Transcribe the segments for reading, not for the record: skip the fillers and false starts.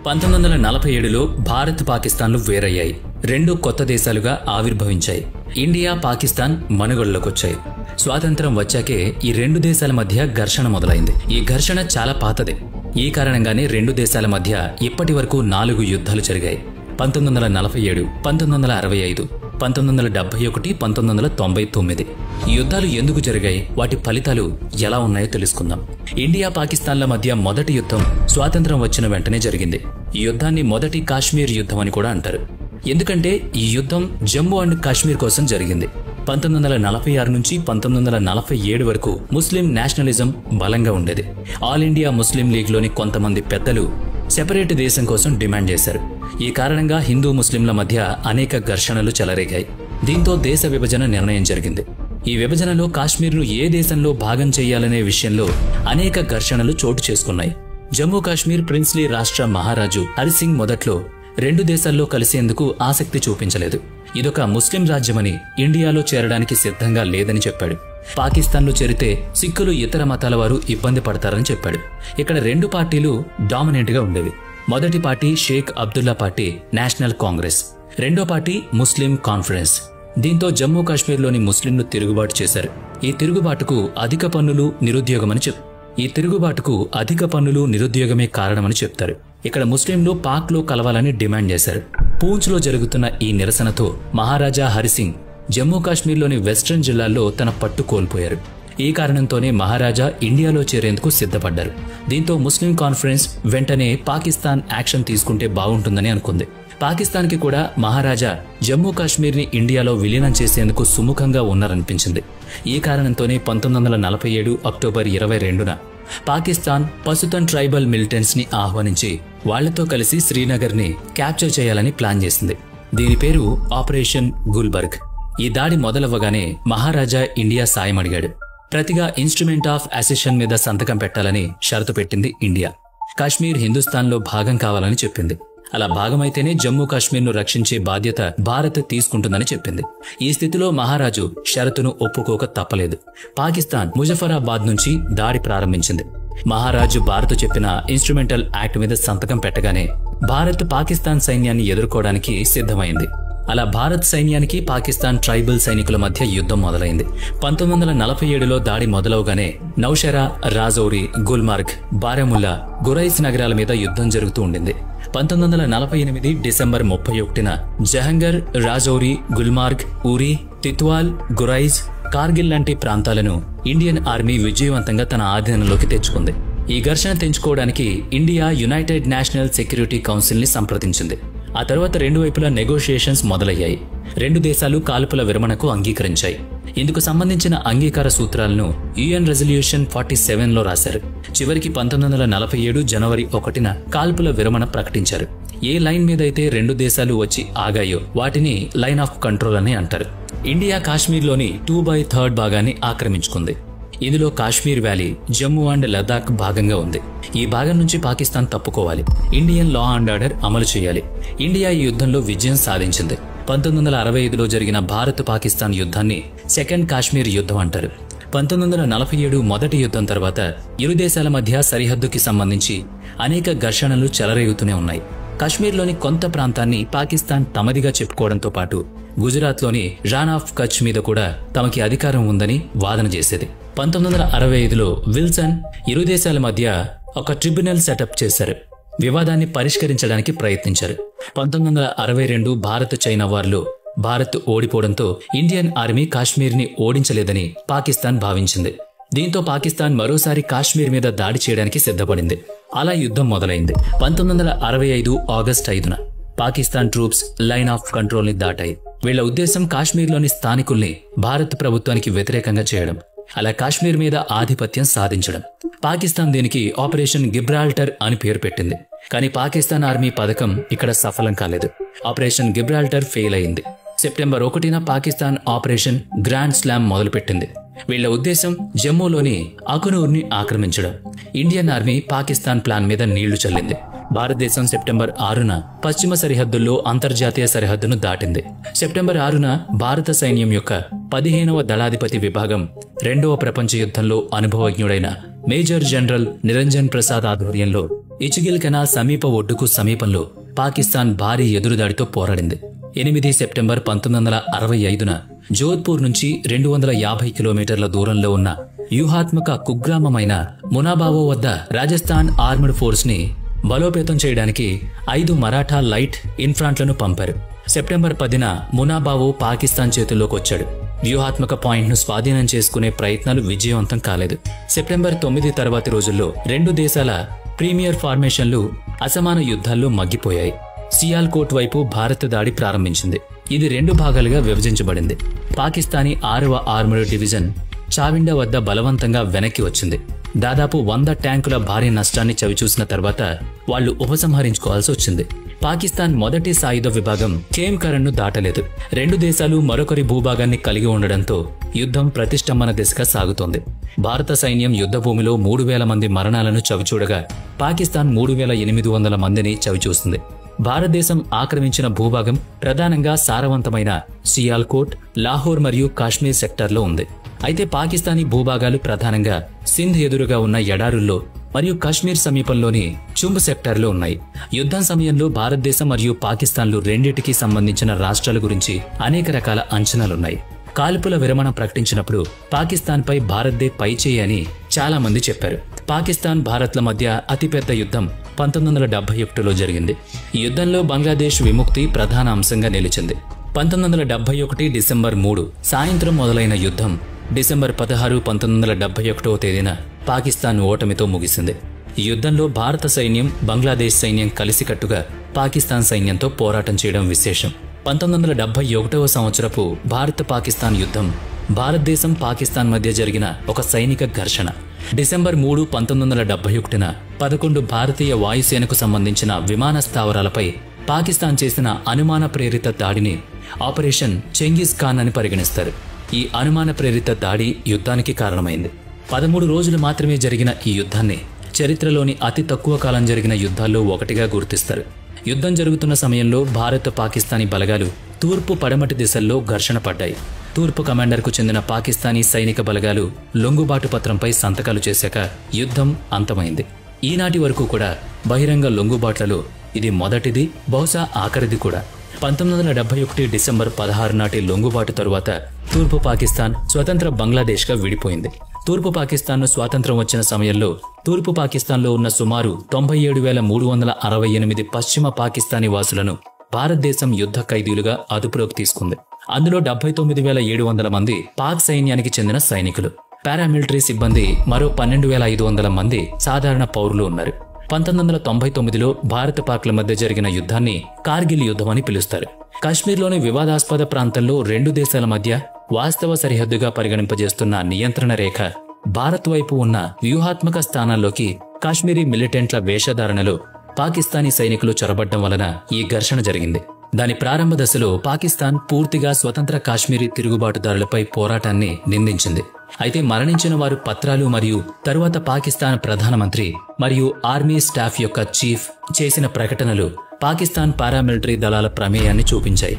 1947లో భారత్ పాకిస్తాన్లు వేరయ్యాయి. రెండు కొత్త దేశాలుగా ఆవిర్భవించాయి. ఇండియా, పాకిస్తాన్ మనుగడలోకొచ్చాయి. స్వాతంత్రం వచ్చాకే ఈ రెండు దేశాల మధ్య ఘర్షణ మొదలైంది. ఈ ఘర్షణ చాలా పాతదే. ఈ కారణంగానే రెండు దేశాల మధ్య ఇప్పటి వరకు 4 యుద్ధాలు జరిగాయి. 1947, 1965, 1971, 1999. ఈ యుద్ధాలు ఎందుకు జరిగాయి, వాటి ఫలితాలు ఎలా ఉన్నాయో తెలుసుకుందాం. ఇండియా, పాకిస్తాన్ల మధ్య మొదటి యుద్ధం స్వాతంత్రం వచ్చిన వెంటనే జరిగింది. ఈ యుద్ధాన్ని మొదటి కాశ్మీర్ యుద్ధం అని కూడా అంటారు. ఎందుకంటే ఈ యుద్ధం జమ్మూ అండ్ కాశ్మీర్ కోసం జరిగింది. 1946 నుంచి 1947 వరకు ముస్లిం నేషనలిజం బలంగా ఉండేది. ఆల్ ఇండియా ముస్లిం లీగ్లోని కొంతమంది పెద్దలు సెపరేట్ దేశం కోసం డిమాండ్ చేశారు. ఈ కారణంగా హిందూ ముస్లింల మధ్య అనేక ఘర్షణలు చెలరేగాయి. దీంతో దేశ విభజన నిర్ణయం జరిగింది. ఈ విభజనలో కాశ్మీర్ను ఏ దేశంలో భాగం చేయాలనే విషయంలో అనేక ఘర్షణలు చోటు చేసుకున్నాయి. జమ్మూ కాశ్మీర్ ప్రిన్స్లీ రాష్ట్ర మహారాజు హరిసింగ్ మొదట్లో రెండు దేశాల్లో కలిసేందుకు ఆసక్తి చూపించలేదు. ఇదొక ముస్లిం రాజ్యమని, ఇండియాలో చేరడానికి సిద్ధంగా లేదని చెప్పాడు. పాకిస్తాన్లో చేరితే సిక్కులు, ఇతర మతాల వారు ఇబ్బంది పడతారని చెప్పాడు. ఇక్కడ రెండు పార్టీలు డామినెంట్ గా ఉండేవి. మొదటి పార్టీ షేక్ అబ్దుల్లా పార్టీ, నేషనల్ కాంగ్రెస్. రెండో పార్టీ ముస్లిం కాన్ఫరెన్స్. దీంతో జమ్మూ కాశ్మీర్లోని ముస్లింలు తిరుగుబాటు చేశారు. ఈ తిరుగుబాటుకు అధిక పన్నులు, నిరుద్యోగమే కారణమని చెప్తారు. ఇక్కడ ముస్లింలు పాక్లో కలవాలని డిమాండ్ చేశారు. పూంచ్లో జరుగుతున్న ఈ నిరసనతో మహారాజా హరిసింగ్ జమ్మూ కాశ్మీర్లోని వెస్ట్రన్ జిల్లాల్లో తన పట్టు కోల్పోయారు. ఈ కారణంతోనే మహారాజా ఇండియాలో చేరేందుకు సిద్ధపడ్డారు. దీంతో ముస్లిం కాన్ఫరెన్స్ వెంటనే పాకిస్తాన్ యాక్షన్ తీసుకుంటే బాగుంటుందని అనుకుంది. పాకిస్తాన్కి కూడా మహారాజా జమ్మూ కాశ్మీర్ని ఇండియాలో విలీనం చేసేందుకు సుముఖంగా ఉన్నారనిపించింది. ఈ కారణంతోనే 1947 అక్టోబర్ 22న పాకిస్తాన్ పసుతన్ ట్రైబల్ మిలిటెంట్స్ ని ఆహ్వానించి వాళ్లతో కలిసి శ్రీనగర్ ని క్యాప్చర్ చేయాలని ప్లాన్ చేసింది. దీని పేరు ఆపరేషన్ గుల్బర్గ్. ఈ దాడి మొదలవ్వగానే మహారాజా ఇండియా సాయం అడిగాడు. ప్రతిగా ఇన్స్ట్రుమెంట్ ఆఫ్ అసెషన్ మీద సంతకం పెట్టాలని షరతు పెట్టింది ఇండియా. కాశ్మీర్ హిందుస్థాన్లో భాగం కావాలని చెప్పింది. అలా భాగమైతేనే జమ్మూ కాశ్మీర్ను రక్షించే బాధ్యత భారత్ తీసుకుంటుందని చెప్పింది. ఈ స్థితిలో మహారాజు షరతును ఒప్పుకోక తప్పలేదు. పాకిస్తాన్ ముజఫరాబాద్ నుంచి దాడి ప్రారంభించింది. మహారాజు భారత్ చెప్పిన ఇన్స్ట్రుమెంటల్ యాక్ట్ మీద సంతకం పెట్టగానే భారత్ పాకిస్తాన్ సైన్యాన్ని ఎదుర్కోవడానికి సిద్ధమైంది. అలా భారత్ సైన్యానికి పాకిస్తాన్ ట్రైబల్ సైనికుల మధ్య యుద్ధం మొదలైంది. 1947లో దాడి మొదలవగానే నౌషెరా, రాజౌరి, గుల్మార్గ్, బారాముల్లా, గురైజ్ నగరాల మీద యుద్ధం జరుగుతూ ఉండింది. 1948 డిసెంబర్ 31న జహంగర్, రాజౌరి, గుల్మార్గ్, ఊరి, తిత్వాల్, గురైజ్, కార్గిల్ లాంటి ప్రాంతాలను ఇండియన్ ఆర్మీ విజయవంతంగా తన ఆధీనంలోకి తెచ్చుకుంది. ఈ ఘర్షణ తెంచుకోవడానికి India United National Security Council ని సంప్రదించింది. ఆ తర్వాత రెండు వైపులా నెగోషియేషన్స్ మొదలయ్యాయి. రెండు దేశాలు కాల్పుల విరమణకు అంగీకరించాయి. ఇందుకు సంబంధించిన అంగీకార సూత్రాలను UN రెజల్యూషన్ 47లో రాశారు. చివరికి 1947 జనవరి 1న కాల్పుల విరమణ ప్రకటించారు. ఏ లైన్ మీదైతే రెండు దేశాలు వచ్చి ఆగాయో వాటిని లైన్ ఆఫ్ కంట్రోల్ అని అంటారు. ఇండియా కాశ్మీర్లోని 2/3 భాగాన్ని ఆక్రమించుకుంది. ఇందులో కాశ్మీర్ వ్యాలీ, జమ్మూ అండ్ లద్దాఖ్ భాగంగా ఉంది. ఈ భాగం నుంచి పాకిస్తాన్ తప్పుకోవాలి. ఇండియన్ లా అండ్ ఆర్డర్ అమలు చేయాలి. ఇండియా ఈ యుద్ధంలో విజయం సాధించింది. 1965లో జరిగిన భారత్ పాకిస్తాన్ యుద్ధాన్ని సెకండ్ కాశ్మీర్ యుద్ధం అంటారు. 1947 మొదటి యుద్ధం తర్వాత ఇరు దేశాల మధ్య సరిహద్దుకి సంబంధించి అనేక ఘర్షణలు చెలరేగుతూనే ఉన్నాయి. కాశ్మీర్లోని కొంత ప్రాంతాన్ని పాకిస్తాన్ తమదిగా చెప్పుకోవడంతో పాటు గుజరాత్లోని రాన్ ఆఫ్ కచ్ మీద కూడా తమకి అధికారం ఉందని వాదన చేసేది. 1965లో విల్సన్ ఇరు దేశాల మధ్య ఒక ట్రిబ్యునల్ సెటప్ చేశారు. వివాదాన్ని పరిష్కరించడానికి ప్రయత్నించారు. 1962 భారత్ చైనా వార్లో భారత్ ఓడిపోవడంతో ఇండియన్ ఆర్మీ కాశ్మీర్ని ఓడించలేదని పాకిస్తాన్ భావించింది. దీంతో పాకిస్తాన్ మరోసారి కాశ్మీర్ మీద దాడి చేయడానికి సిద్ధపడింది. అలా యుద్ధం మొదలైంది. 1965 ఆగస్టు 5న Pakistan troops line of control ని దాటాయి. వీళ్ల ఉద్దేశం కాశ్మీర్లోని స్థానికుల్ని భారత్ ప్రభుత్వానికి వ్యతిరేకంగా చేయడం, అలా కాశ్మీర్ మీద ఆధిపత్యం సాధించడం. పాకిస్తాన్ దీనికి ఆపరేషన్ గిబ్రాల్టర్ అని పేరు పెట్టింది. కానీ పాకిస్తాన్ ఆర్మీ పథకం ఇక్కడ సఫలం కాలేదు. ఆపరేషన్ గిబ్రాల్టర్ ఫెయిల్ అయింది. సెప్టెంబర్ 1న పాకిస్తాన్ ఆపరేషన్ గ్రాండ్ స్లామ్ మొదలుపెట్టింది. వీళ్ల ఉద్దేశం జమ్మూలోని అకునూర్ని ఆక్రమించడం. ఇండియన్ ఆర్మీ పాకిస్తాన్ ప్లాన్ మీద నీళ్లు చల్లింది. భారతదేశం సెప్టెంబర్ 6న పశ్చిమ సరిహద్దుల్లో అంతర్జాతీయ సరిహద్దును దాటింది. సెప్టెంబర్ 6న భారత సైన్యం యొక్క 15వ దళాధిపతి విభాగం 2వ ప్రపంచ యుద్ధంలో అనుభవజ్ఞుడైన మేజర్ జనరల్ నిరంజన్ ప్రసాద్ ఆధ్వర్యంలో ఇచిగిల్ కెనాల్ సమీప ఒడ్డుకు సమీపంలో పాకిస్తాన్ భారీ ఎదురుదాడితో పోరాడింది. 8 సెప్టెంబర్ 1965న జోధ్పూర్ నుంచి 250 కిలోమీటర్ల దూరంలో ఉన్న వ్యూహాత్మక కుగ్రామమైన మునాబావో వద్ద రాజస్థాన్ ఆర్మడ్ ఫోర్స్ ని బలోపేతం చేయడానికి 5 మరాఠా లైట్ ఇన్ఫాంట్లను పంపారు. సెప్టెంబర్ 10న మునాబావో పాకిస్తాన్ చేతుల్లోకి వచ్చాడు. వ్యూహాత్మక పాయింట్ను స్వాధీనం చేసుకునే ప్రయత్నాలు విజయవంతం కాలేదు. సెప్టెంబర్ 9 తర్వాతి రోజుల్లో 2 దేశాల ప్రీమియర్ ఫార్మేషన్లు అసమాన యుద్ధాల్లో మగ్గిపోయాయి. సియాల్కోట్ వైపు భారత దాడి ప్రారంభించింది. ఇది 2 భాగాలుగా విభజించబడింది. పాకిస్తానీ 6వ ఆర్మర్డ్ డివిజన్ చావిండా వద్ద బలవంతంగా వెనక్కి వచ్చింది. దాదాపు 100 ట్యాంకుల భారీ నష్టాన్ని చవిచూసిన తర్వాత వాళ్లు ఉపసంహరించుకోవాల్సి వచ్చింది. పాకిస్తాన్ మొదటి సాయుధ విభాగం ఖేమ్కరణ్ను దాటలేదు. 2 దేశాలు మరొకరి భూభాగాన్ని కలిగి ఉండడంతో యుద్ధం ప్రతిష్టంభన దిశగా సాగుతోంది. భారత సైన్యం యుద్ధభూమిలో 3000 మంది మరణాలను చవిచూడగా పాకిస్తాన్ 3800 మందిని చవిచూస్తుంది. భారతదేశం ఆక్రమించిన భూభాగం ప్రధానంగా సారవంతమైన సియాల్కోట్, లాహోర్ మరియు కాశ్మీర్ సెక్టార్లో ఉంది. అయితే పాకిస్తానీ భూభాగాలు ప్రధానంగా సింధ్ ఎదురుగా ఉన్న ఎడారుల్లో మరియు కాశ్మీర్ సమీపంలోని చుంబ్ సెక్టార్లో ఉన్నాయి. యుద్ధం సమయంలో భారతదేశం మరియు పాకిస్తాన్లు రెండింటికి సంబంధించిన రాష్ట్రాల గురించి అనేక రకాల అంచనాలున్నాయి. కాల్పుల విరమణ ప్రకటించినప్పుడు పాకిస్తాన్పై భారత్దే పైచేయి అని చాలా మంది చెప్పారు. పాకిస్తాన్ భారత్ల మధ్య అతిపెద్ద యుద్ధం 1971లో జరిగింది. ఈ యుద్ధంలో బంగ్లాదేశ్ విముక్తి ప్రధాన అంశంగా నిలిచింది. 1971 డిసెంబర్ 3 సాయంత్రం మొదలైన యుద్ధం డిసెంబర్ 16, 1971వ తేదీన పాకిస్తాన్ ఓటమితో ముగిసింది. ఈ యుద్ధంలో భారత సైన్యం, బంగ్లాదేశ్ సైన్యం కలిసికట్టుగా పాకిస్తాన్ సైన్యంతో పోరాటం చేయడం విశేషం. 1971వ సంవత్సరపు భారత-పాకిస్తాన్ యుద్ధం భారతదేశం, పాకిస్తాన్ మధ్య జరిగిన ఒక సైనిక ఘర్షణ. డిసెంబర్ 3, 1971న 11 భారతీయ వాయుసేనకు సంబంధించిన విమాన స్థావరాలపై పాకిస్తాన్ చేసిన అనుమాన ప్రేరిత దాడిని ఆపరేషన్ చెంగిజ్ ఖాన్ అని పరిగణిస్తారు. ఈ అనుమాన ప్రేరిత దాడి యుద్ధానికి కారణమైంది. 13 రోజులు మాత్రమే జరిగిన ఈ యుద్ధాన్ని చరిత్రలోని అతి తక్కువ కాలం జరిగిన యుద్ధాల్లో ఒకటిగా గుర్తిస్తారు. యుద్ధం జరుగుతున్న సమయంలో భారత, పాకిస్తానీ బలగాలు తూర్పు, పడమటి దిశల్లో ఘర్షణ పడ్డాయి. తూర్పు కమాండర్కు చెందిన పాకిస్తానీ సైనిక బలగాలు లొంగుబాటు పత్రంపై సంతకాలు చేశాక యుద్ధం అంతమైంది. ఈనాటి వరకు కూడా బహిరంగ లొంగుబాట్లలో ఇది మొదటిది, బహుశా ఆఖరిది కూడా. 1971 డిసెంబర్ 16 నాటి లొంగుబాటు తరువాత తూర్పు పాకిస్తాన్ స్వతంత్ర బంగ్లాదేశ్గా విడిపోయింది. తూర్పు పాకిస్తాన్ను స్వాతంత్రం వచ్చిన సమయంలో తూర్పు పాకిస్తాన్లో ఉన్న సుమారు 97,368 పశ్చిమ పాకిస్తానీ వాసులను భారతదేశం యుద్ధ ఖైదీలుగా అదుపులోకి తీసుకుంది. అందులో 79,700 మంది పాక్ సైన్యానికి చెందిన సైనికులు, పారామిలిటరీ సిబ్బంది మరో 12,500 మంది సాధారణ పౌరులు ఉన్నారు. 1999లో భారత పాక్ల మధ్య జరిగిన యుద్ధాన్ని కార్గిల్ యుద్ధం అని పిలుస్తారు. కాశ్మీర్లోని వివాదాస్పద ప్రాంతంలో 2 దేశాల మధ్య వాస్తవ సరిహద్దుగా పరిగణింపజేస్తున్న నియంత్రణ రేఖ భారత్ వైపు ఉన్న వ్యూహాత్మక స్థానాల్లోకి కాశ్మీరీ మిలిటెంట్ల వేషధారణలో పాకిస్తానీ సైనికులు చొరబడ్డం వలన ఈ ఘర్షణ జరిగింది. దాని ప్రారంభ దశలో పాకిస్తాన్ పూర్తిగా స్వతంత్ర కాశ్మీరీ తిరుగుబాటుదారులపై పోరాటాన్ని నిందించింది. అయితే మరణించిన వారు పత్రాలు మరియు తరువాత పాకిస్తాన్ ప్రధానమంత్రి మరియు ఆర్మీ స్టాఫ్ యొక్క చీఫ్ చేసిన ప్రకటనలు పాకిస్తాన్ పారామిలిటరీ దళాల ప్రమేయాన్ని చూపించాయి.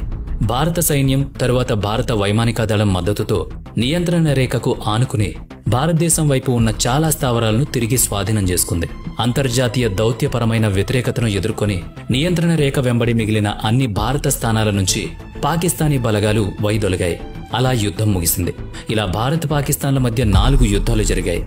భారత సైన్యం తరువాత భారత వైమానిక దళం మద్దతుతో నియంత్రణ రేఖకు ఆనుకుని భారతదేశం వైపు ఉన్న చాలా స్థావరాలను తిరిగి స్వాధీనం చేసుకుంది. అంతర్జాతీయ దౌత్యపరమైన వ్యతిరేకతను ఎదుర్కొని నియంత్రణ రేఖ వెంబడి మిగిలిన అన్ని భారత స్థానాల నుంచి పాకిస్తానీ బలగాలు వైదొలిగాయి. అలా యుద్ధం ముగిసింది. ఇలా భారత్, పాకిస్తాన్ల మధ్య 4 యుద్ధాలు జరిగాయి.